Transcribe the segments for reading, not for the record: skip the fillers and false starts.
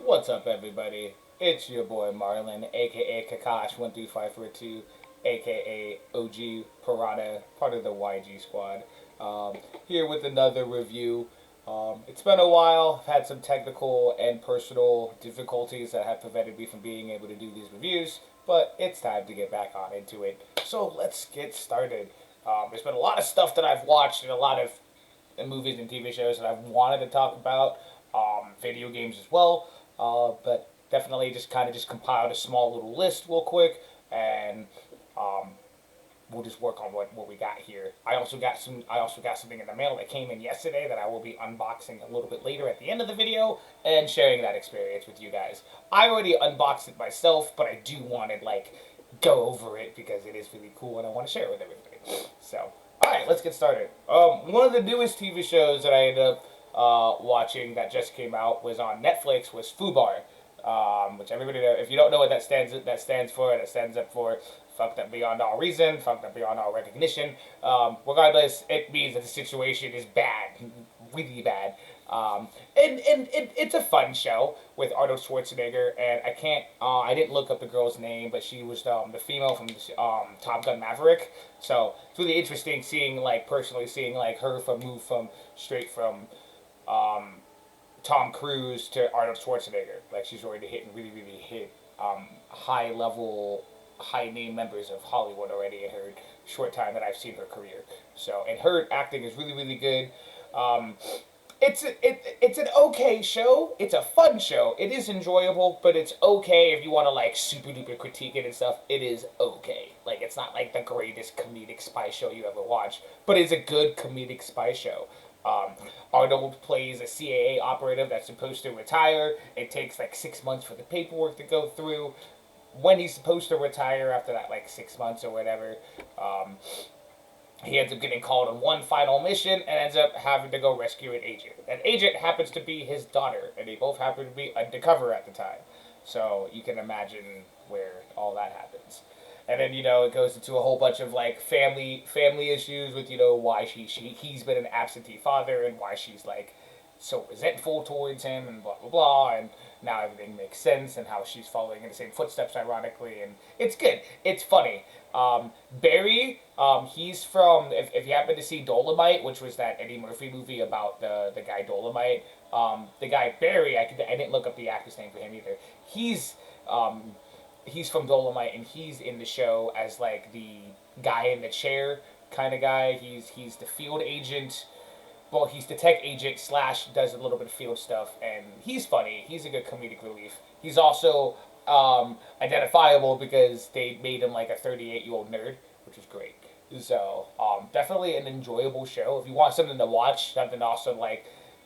What's up, everybody? It's your boy Marlon, aka Kakash13542, aka OG Piranha, part of the YG squad. Here with another review. It's been a while. I've had some technical and personal difficulties that have prevented me from being able to do these reviews, but it's time to get back on into it. So let's get started. There's been a lot of stuff that I've watched and a lot of movies and TV shows that I've wanted to talk about, video games as well. But definitely just kind of just compiled a small little list real quick, and um, we'll just work on what we got here. I also got something in the mail that came in yesterday that I will be unboxing a little bit later at the end of the video and sharing that experience with you guys. I already unboxed it myself, but I do want to go over it because it is really cool and I want to share it with everybody. So, all right, let's get started. One of the newest TV shows that I ended up watching that just came out was on Netflix was FUBAR, which everybody know. If you don't know what that stands up for fucked up beyond all reason, fucked up beyond all recognition. Regardless, it means that the situation is bad, really bad. And it's a fun show with Arnold Schwarzenegger, and I didn't look up the girl's name, but she was the female from Top Gun Maverick. So it's really interesting seeing, personally seeing, her move from straight from um, Tom Cruise to Arnold Schwarzenegger. Like she's already hitting really hit high level, high name members of Hollywood already in her short time that I've seen her career. So and her acting is really good. Um, it's an okay show. It's a fun show. It is enjoyable, but it's okay if you want to super duper critique it and stuff. It is okay. Like it's not like the greatest comedic spy show you ever watch, but it's a good comedic spy show. Um, Arnold plays a CAA operative that's supposed to retire. It takes like 6 months for the paperwork to go through. When he's supposed to retire after that 6 months or whatever, um, he ends up getting called on one final mission and ends up having to go rescue an agent. That agent happens to be his daughter, and they both happen to be undercover at the time. So you can imagine where all that happens. And then it goes into a whole bunch of family issues with why he's been an absentee father and why she's so resentful towards him and blah blah blah, and now everything makes sense and how she's following in the same footsteps ironically, and it's good, it's funny. Barry, he's from, if you happen to see Dolomite, which was that Eddie Murphy movie about the guy Dolomite, the guy Barry, I didn't look up the actor's name for him either. Um, he's from Dolomite, and he's in the show as the guy in the chair kind of guy. He's the field agent. Well, he's the tech agent slash does a little bit of field stuff, and he's funny. He's a good comedic relief. He's also identifiable because they made him like a 38-year-old nerd, which is great. So definitely an enjoyable show. If you want something to watch, something also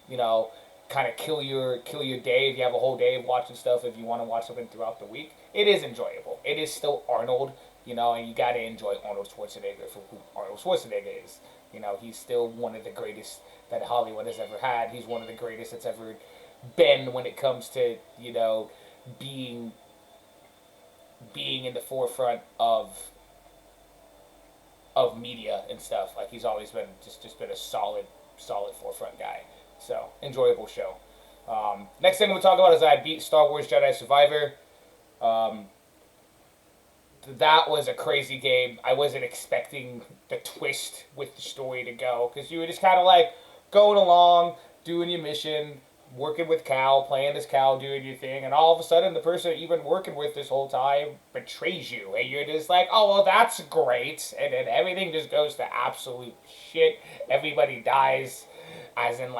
you know, kind of kill your day. If you have a whole day of watching stuff, if you want to watch something throughout the week, it is enjoyable. It is still Arnold, and you gotta enjoy Arnold Schwarzenegger for who Arnold Schwarzenegger is. He's still one of the greatest that Hollywood has ever had. He's one of the greatest that's ever been when it comes to being being in the forefront of media and stuff. Like he's always been just been a solid forefront guy. So enjoyable show. Next thing we'll talk about is I beat Star Wars Jedi Survivor. Um, that was a crazy game. I wasn't expecting the twist with the story to go because you were just kind of going along, doing your mission, working with Cal, playing as Cal, doing your thing, and all of a sudden the person that you've been working with this whole time betrays you, and you're just like, oh well, that's great, and then everything just goes to absolute shit. Everybody dies, as in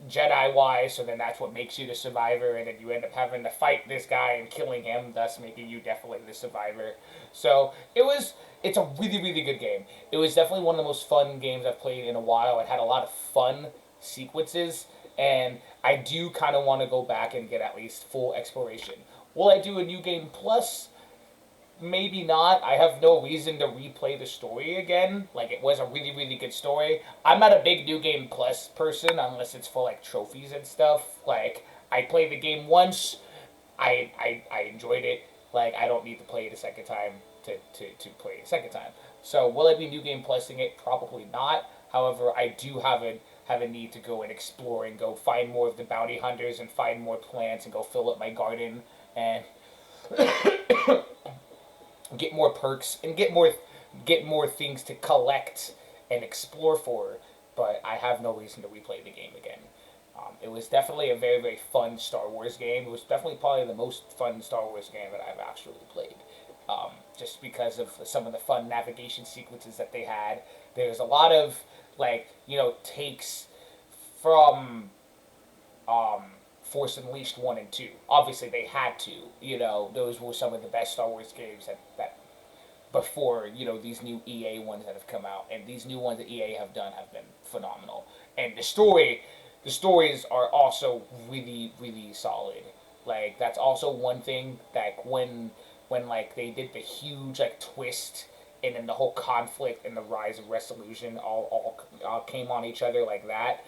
Jedi wise, so then that's what makes you the survivor, and then you end up having to fight this guy and killing him, thus making you definitely the survivor. So it's a really good game. It was definitely one of the most fun games I've played in a while. It had a lot of fun sequences, and I do kind of want to go back and get at least full exploration. Will I do a new game plus? Maybe not. I have no reason to replay the story again. It was a really good story. I'm not a big New Game Plus person unless it's for trophies and stuff. I played the game once. I enjoyed it. I don't need to play it a second time to play it a second time. So will I be New Game Plusing it? Probably not. However, I do have a need to go and explore and go find more of the bounty hunters and find more plants and go fill up my garden and get more perks and get more things to collect and explore for. But I have no reason to replay the game again. It was definitely a very, very fun Star Wars game. It was definitely probably the most fun Star Wars game that I've actually played. Just because of some of the fun navigation sequences that they had. There's a lot of, like, takes from Force Unleashed 1 and 2. Obviously, they had to. Those were some of the best Star Wars games that before, these new EA ones that have come out. And these new ones that EA have done have been phenomenal. And the stories are also really, really solid. Like, that's also one thing that when like they did the huge like twist and then the whole conflict and the rise of resolution all came on each other like that.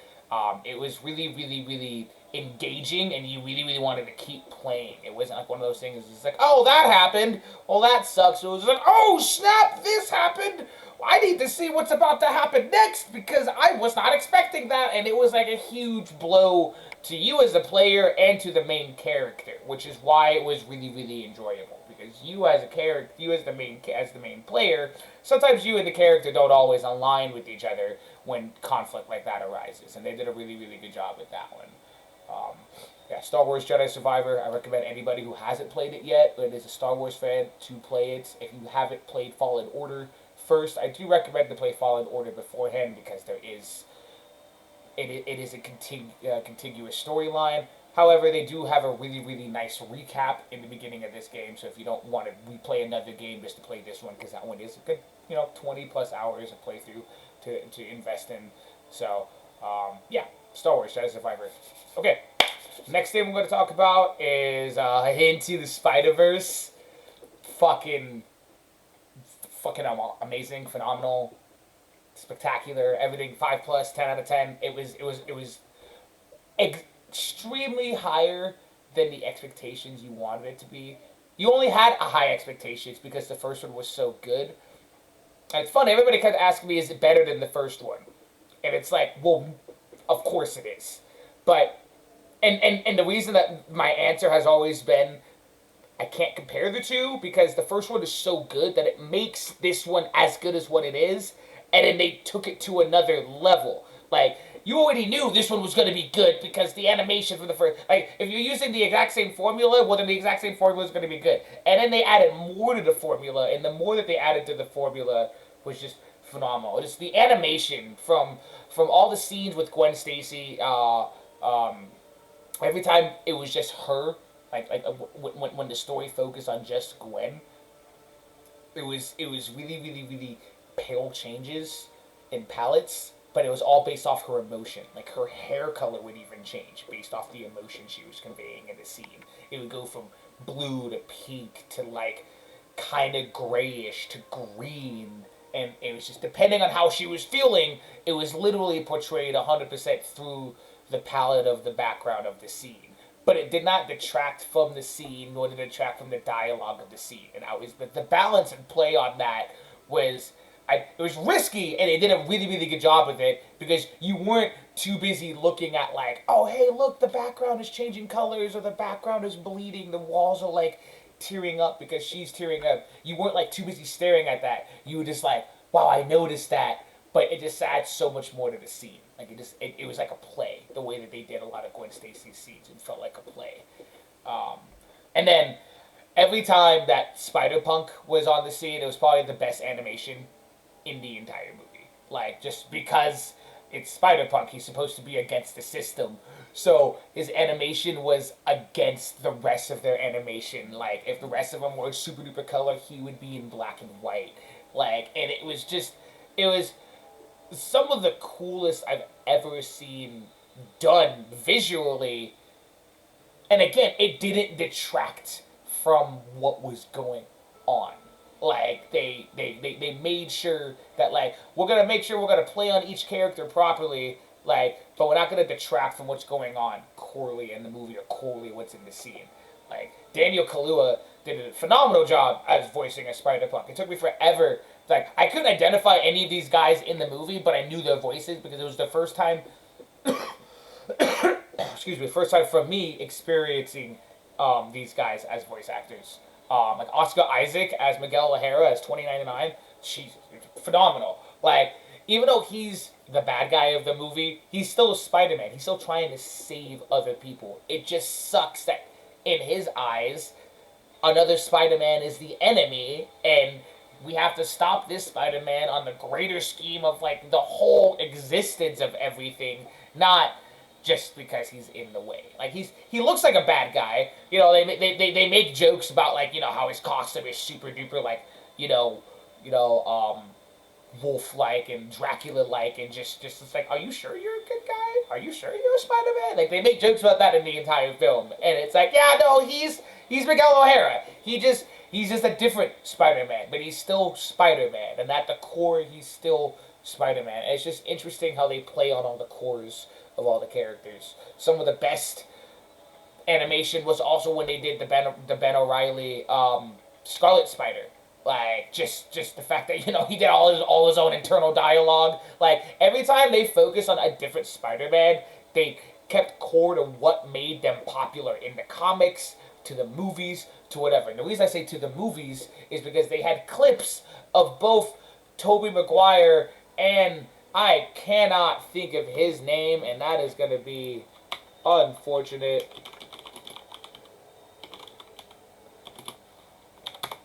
It was really, really, really engaging, and you really, really wanted to keep playing. It wasn't like one of those things. It's like, oh, that happened. Well, that sucks. It was like, oh, snap, this happened. I need to see what's about to happen next because I was not expecting that, and it was like a huge blow to you as a player and to the main character, which is why it was really, really enjoyable. Because you as a character, you as the main player, sometimes you and the character don't always align with each other when conflict like that arises, and they did a really, really good job with that one. Yeah, Star Wars Jedi Survivor. I recommend anybody who hasn't played it yet, but is a Star Wars fan, to play it. If you haven't played Fallen Order first, I do recommend to play Fallen Order beforehand because it is a contiguous storyline. However, they do have a really, really nice recap in the beginning of this game, so if you don't want to replay another game just to play this one, because that one is a good, 20 plus hours of playthrough to invest in. So, yeah, Star Wars Jedi Survivor. Okay, next thing we're going to talk about is Into the Spider-Verse. Fucking amazing, phenomenal, spectacular, everything 5 plus, 10 out of 10. It was extremely higher than the expectations you wanted it to be. You only had a high expectations because the first one was so good. And it's funny, everybody kept asking me, is it better than the first one? And it's like, well, of course it is. But, and the reason that my answer has always been, I can't compare the two because the first one is so good that it makes this one as good as what it is, and then they took it to another level. Like, you already knew this one was going to be good because the animation for the first... Like, if you're using the exact same formula, well, then the exact same formula is going to be good. And then they added more to the formula, and the more that they added to the formula was just phenomenal. Just the animation from all the scenes with Gwen Stacy, every time it was just her, when the story focused on just Gwen, it was really, really, really pale changes in palettes, but it was all based off her emotion. Like, her hair color would even change based off the emotion she was conveying in the scene. It would go from blue to pink to, like, kind of grayish to green. And it was just, depending on how she was feeling, it was literally portrayed 100% through the palette of the background of the scene. But it did not detract from the scene, nor did it detract from the dialogue of the scene. And the balance and play on that was... it was risky, and they did a really, really good job with it, because you weren't too busy looking at, like, oh, hey, look, the background is changing colors, or the background is bleeding, the walls are, like, tearing up because she's tearing up. You weren't, like, too busy staring at that. You were just like, wow, I noticed that, but it just adds so much more to the scene. Like, it was like a play, the way that they did a lot of Gwen Stacy's scenes. It felt like a play. And then, every time that Spider-Punk was on the scene, it was probably the best animation in the entire movie. Like, just because it's Spider-Punk, he's supposed to be against the system. So, his animation was against the rest of their animation. Like, if the rest of them were super duper color, he would be in black and white. Like, and it was some of the coolest I've ever seen done visually. And again, it didn't detract from what was going on. Like, they made sure that, like, we're going to make sure we're going to play on each character properly, like, but we're not going to detract from what's going on corely in the movie or corely what's in the scene. Like, Daniel Kaluuya did a phenomenal job as voicing a Spider-Punk. It took me forever. Like, I couldn't identify any of these guys in the movie, but I knew their voices because it was the first time excuse me, first time for me experiencing these guys as voice actors. Like Oscar Isaac as Miguel O'Hara as 2099, she's phenomenal. Like, even though he's the bad guy of the movie, he's still Spider-Man. He's still trying to save other people. It just sucks that in his eyes, another Spider-Man is the enemy, and we have to stop this Spider-Man on the greater scheme of, like, the whole existence of everything, not just because he's in the way. Like, he looks like a bad guy. You know, they make jokes about, like, you know, how his costume is super duper, like, you know, wolf-like and Dracula-like, and just it's like, are you sure you're a good guy? Are you sure you're a Spider-Man? Like, they make jokes about that in the entire film, and it's like, yeah, no, he's Miguel O'Hara. He's just a different Spider-Man, but he's still Spider-Man, and at the core, he's still Spider-Man. And it's just interesting how they play on all the cores of all the characters. Some of the best animation was also when they did the Ben O'Reilly Scarlet Spider. Like, just the fact that, you know, he did all his own internal dialogue. Like, every time they focused on a different Spider-Man, they kept core to what made them popular in the comics, to the movies, to whatever. And the reason I say to the movies is because they had clips of both Tobey Maguire and I cannot think of his name, and that is going to be unfortunate.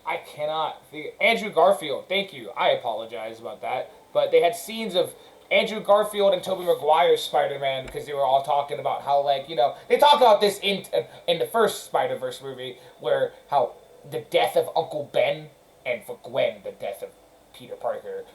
I cannot figure... Andrew Garfield, thank you. I apologize about that. But they had scenes of Andrew Garfield and Tobey Maguire's Spider-Man because they were all talking about how, like, you know... They talked about this in the first Spider-Verse movie, where how the death of Uncle Ben, and for Gwen, the death of Peter Parker,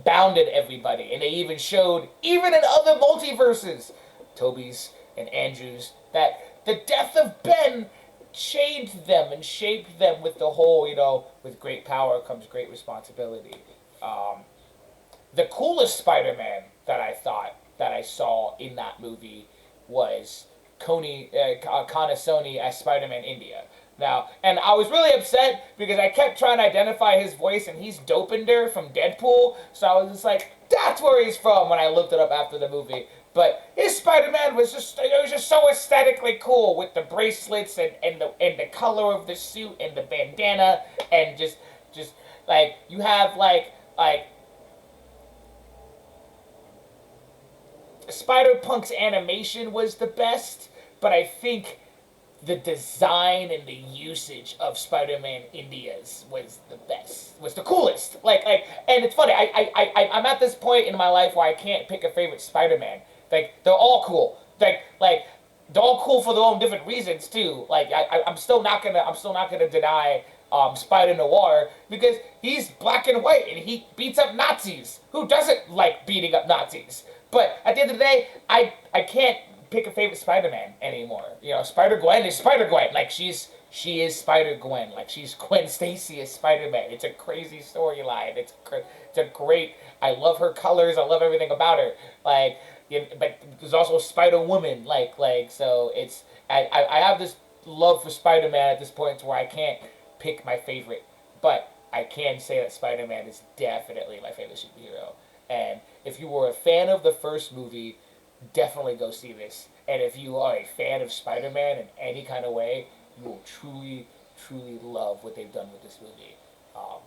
bounded everybody. And they even showed, even in other multiverses, Tobey's and Andrew's, that the death of Ben changed them and shaped them with the whole, you know, with great power comes great responsibility. The coolest Spider-Man that I thought that I saw in that movie was Kanasoni as Spider-Man India. Now, and I was really upset because I kept trying to identify his voice, and he's Dopinder from Deadpool, so I was just like, that's where he's from when I looked it up after the movie. But his Spider-Man was just, it was just so aesthetically cool with the bracelets and the color of the suit and the bandana, and just like, you have like Spider-Punk's animation was the best, but I think the design and the usage of Spider-Man India's was the best, was the coolest. And it's funny, I'm at this point in my life where I can't pick a favorite Spider-Man. Like, they're all cool. Like they're all cool for their own different reasons too. Like, I'm still not gonna deny Spider Noir because he's black and white and he beats up Nazis. Who doesn't like beating up Nazis? But at the end of the day, I can't pick a favorite Spider-Man anymore. You know, Spider-Gwen is Spider-Gwen. Like, she is Spider-Gwen. Like, she's Gwen Stacy as Spider-Man. It's a crazy storyline. It's a great... I love her colors. I love everything about her. Like, but there's also Spider-Woman. Like, so it's... I have this love for Spider-Man at this point to where I can't pick my favorite. But I can say that Spider-Man is definitely my favorite superhero. And if you were a fan of the first movie, definitely go see this. And if you are a fan of Spider-Man in any kind of way, you will truly, truly love what they've done with this movie.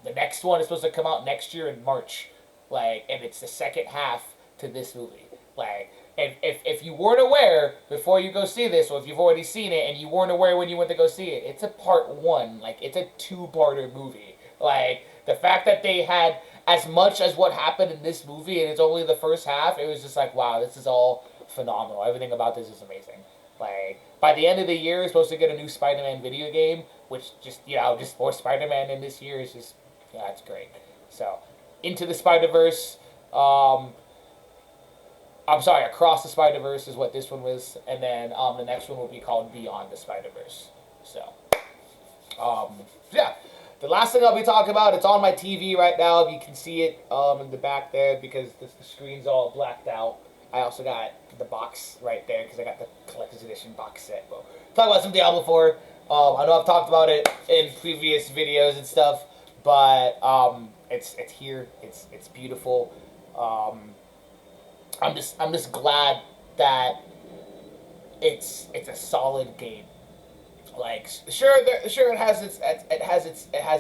The next one is supposed to come out next year in March. Like, and it's the second half to this movie. Like, and if you weren't aware before you go see this, or if you've already seen it and you weren't aware when you went to go see it, it's a part one. Like, it's a two-parter movie. Like, the fact that they had as much as what happened in this movie, and it's only the first half, it was just like, wow, this is all phenomenal. Everything about this is amazing. Like, by the end of the year, we're supposed to get a new Spider-Man video game, which just, you know, just more Spider-Man in this year is just, yeah, it's great. So, Into the Spider-Verse, I'm sorry, Across the Spider-Verse is what this one was, and then the next one will be called Beyond the Spider-Verse. So, yeah. The last thing I'll be talking about, it's on my TV right now, if you can see it in the back there, because the screen's all blacked out. I also got the box right there, because I got the collector's edition box set. But talk about some Diablo 4. I know I've talked about it in previous videos and stuff, but it's here. It's beautiful. I'm just glad that it's a solid game. Like sure it has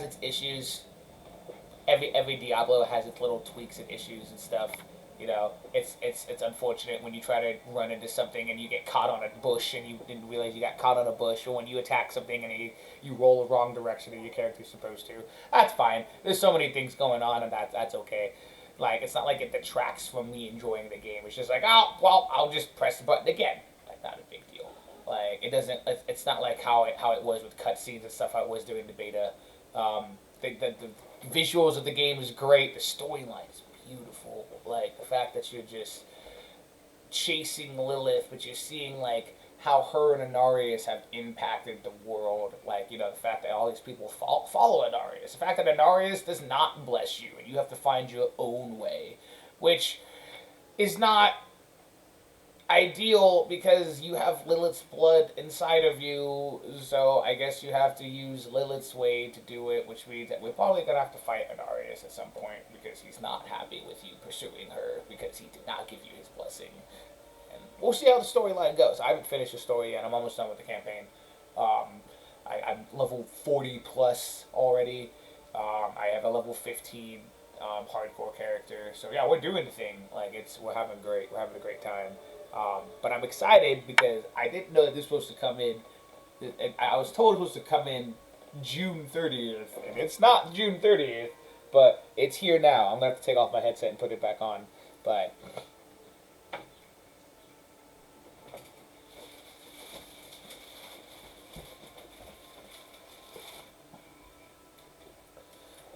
its issues. Every Diablo has its little tweaks and issues and stuff. You know, it's unfortunate when you try to run into something and you get caught on a bush and you didn't realize you got caught on a bush, or when you attack something and you roll the wrong direction than your character's supposed to. That's fine. There's so many things going on, and that's okay. Like, it's not like it detracts from me enjoying the game. It's just like, oh well, I'll just press the button again. Like, not a big deal. Like, it doesn't. It's not like how it was with cutscenes and stuff I was doing the beta. The visuals of the game is great. The storyline is beautiful. Like, the fact that you're just chasing Lilith, but you're seeing like how her and Anarius have impacted the world. Like, you know, the fact that all these people follow Anarius. The fact that Anarius does not bless you, and you have to find your own way, which is not ideal because you have Lilith's blood inside of you, so I guess you have to use Lilith's way to do it, which means that we're probably going to have to fight Anarius at some point because he's not happy with you pursuing her because he did not give you his blessing. And we'll see how the storyline goes. I haven't finished the story yet. I'm almost done with the campaign. I'm level 40 plus already. I have a level 15 hardcore character. So yeah, we're doing the thing. Like, we're having a great time. But I'm excited because I didn't know that this was supposed to come in. I was told it was supposed to come in June 30th, and it's not June 30th, but it's here now. I'm gonna have to take off my headset and put it back on. But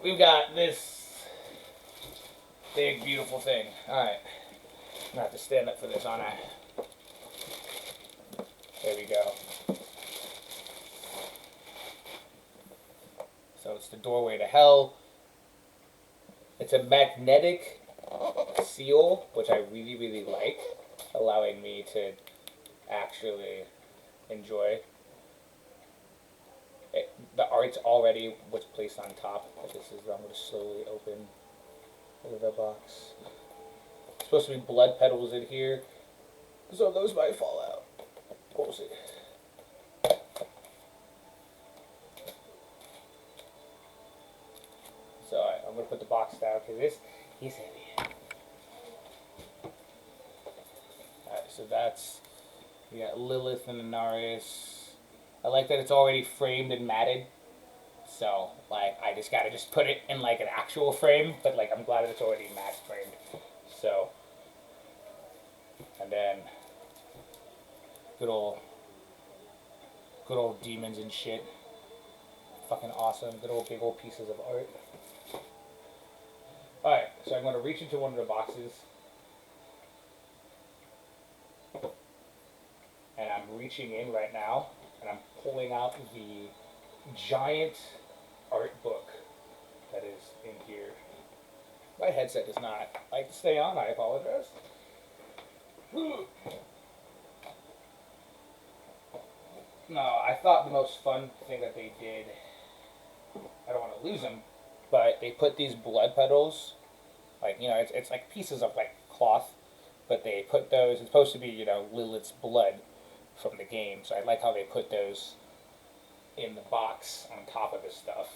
we've got this big, beautiful thing. All right. I'm gonna have to stand up for this, aren't I? There we go. So it's the doorway to hell. It's a magnetic seal, which I really, really like, allowing me to actually enjoy it. The art's already what's placed on top. This is, I'm going to slowly open the box. Supposed to be blood petals in here, so those might fall out. We'll see. So I'm gonna put the box down because he's heavy. Alright, so we got Lilith and Anarius. I like that it's already framed and matted. So like I just gotta put it in like an actual frame, but like I'm glad that it's already matte framed. So. And then good old demons and shit. Fucking awesome. Good old big old pieces of art. Alright, so I'm going to reach into one of the boxes. And I'm reaching in right now. And I'm pulling out the giant art book that is in here. My headset does not like to stay on. I apologize. No, I thought the most fun thing that they did, I don't want to lose them, but they put these blood petals, like, you know, it's like pieces of like cloth, but they put those, it's supposed to be, you know, Lilith's blood from the game, so I like how they put those in the box on top of this stuff,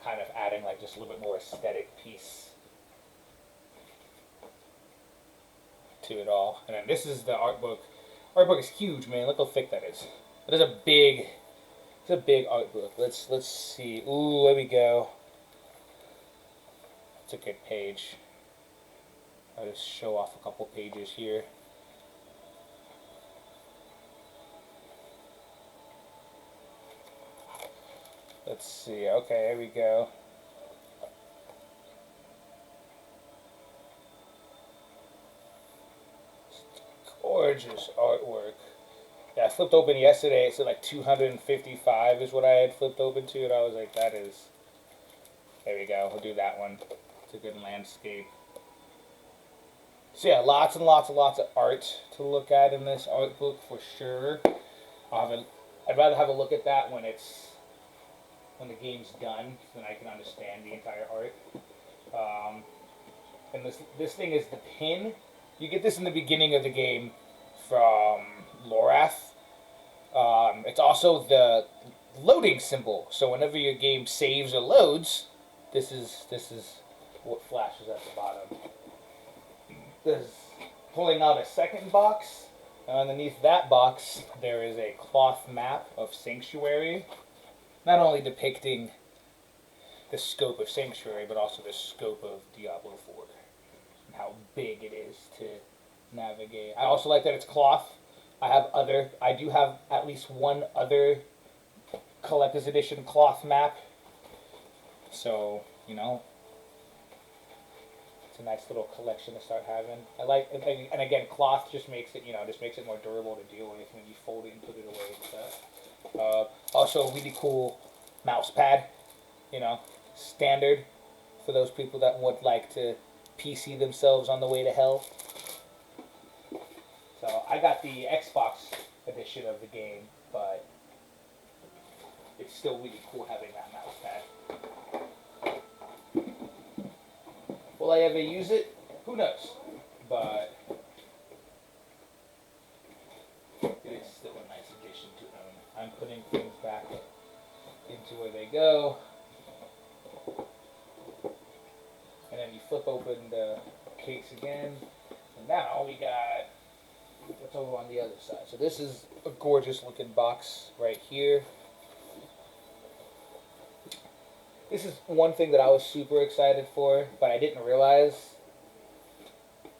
kind of adding like just a little bit more aesthetic piece to it all. And then this is the art book. Art book is huge, man. Look how thick that is. It is a big art book. Let's see. Ooh, there we go. That's a good page. I'll just show off a couple pages here. Let's see. Okay, there we go. Gorgeous artwork. Yeah, I flipped open yesterday. It said like 255 is what I had flipped open to, and I was like, that is. There we go. We'll do that one. It's a good landscape. So yeah, lots and lots and lots of art to look at in this art book for sure. I'd rather have a look at that when the game's done, so then I can understand the entire art. And this thing is the pin. You get this in the beginning of the game from Lorath. It's also the loading symbol. So whenever your game saves or loads, this is what flashes at the bottom. This is pulling out a second box. And underneath that box, there is a cloth map of Sanctuary, not only depicting the scope of Sanctuary, but also the scope of Diablo 4 and how big it is to navigate. I also like that it's cloth. I do have at least one other collector's edition cloth map. So, you know, it's a nice little collection to start having. I like, and again, cloth just makes it, just makes it more durable to deal with when you fold it and put it away and stuff. Also, a really cool mouse pad, standard for those people that would like to PC themselves on the way to hell. So I got the Xbox edition of the game, but it's still really cool having that mouse pad. Will I ever use it? Who knows? But it is still a nice addition to own. I'm putting things back into where they go. And then you flip open the case again. And now we got what's over on the other side. So this is a gorgeous looking box right here. This is one thing that I was super excited for, but I didn't realize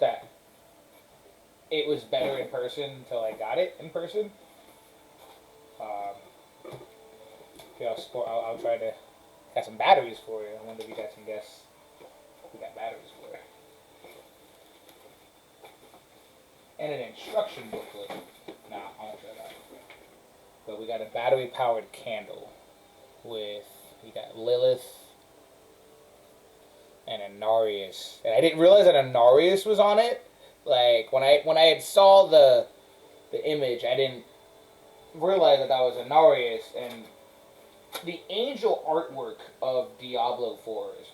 that it was better in person until I got it in person. I'll try to got some batteries for you. I wonder if you guys can guess we got batteries for it. And an instruction booklet. Nah, I won't show that. But we got a battery-powered candle with, we got Lilith and Anarius. And I didn't realize that Anarius was on it. Like, when I had saw the image, I didn't realize that was Anarius. And the angel artwork of Diablo 4 is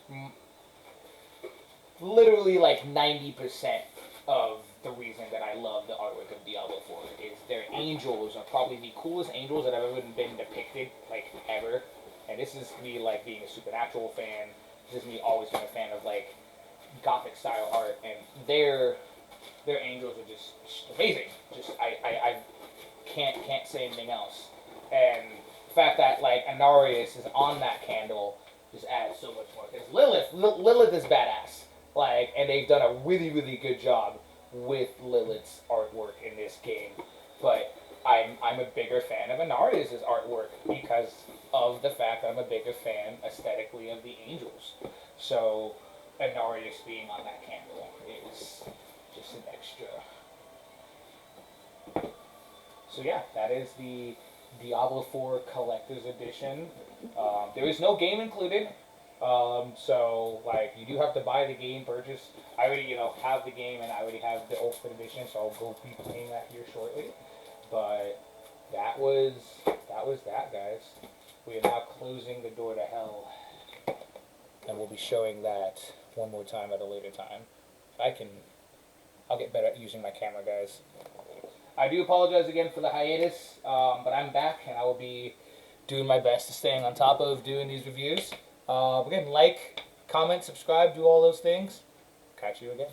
literally like 90% of the reason that I love the artwork of Diablo 4 is their angels are probably the coolest angels that have ever been depicted, like, ever. And this is me, like, being a Supernatural fan. This is me always being a fan of, like, Gothic style art. And their angels are just amazing. Just, I can't say anything else. And the fact that, like, Anarius is on that candle just adds so much more. Because Lilith is badass. Like, and they've done a really, really good job with Lilith's artwork in this game. But I'm a bigger fan of Anarius' artwork because of the fact that I'm a bigger fan aesthetically of the angels. So Anarius being on that candle is just an extra. So yeah, that is the Diablo 4 Collector's Edition. There is no game included. So, like, you do have to buy the game purchase. I already, have the game, and I already have the Ultimate Edition, so I'll go be playing that here shortly. But that was that, guys. We are now closing the door to hell, and we'll be showing that one more time at a later time. I'll get better at using my camera, guys. I do apologize again for the hiatus, but I'm back, and I will be doing my best to staying on top of doing these reviews. Again, like, comment, subscribe, do all those things. Catch you again.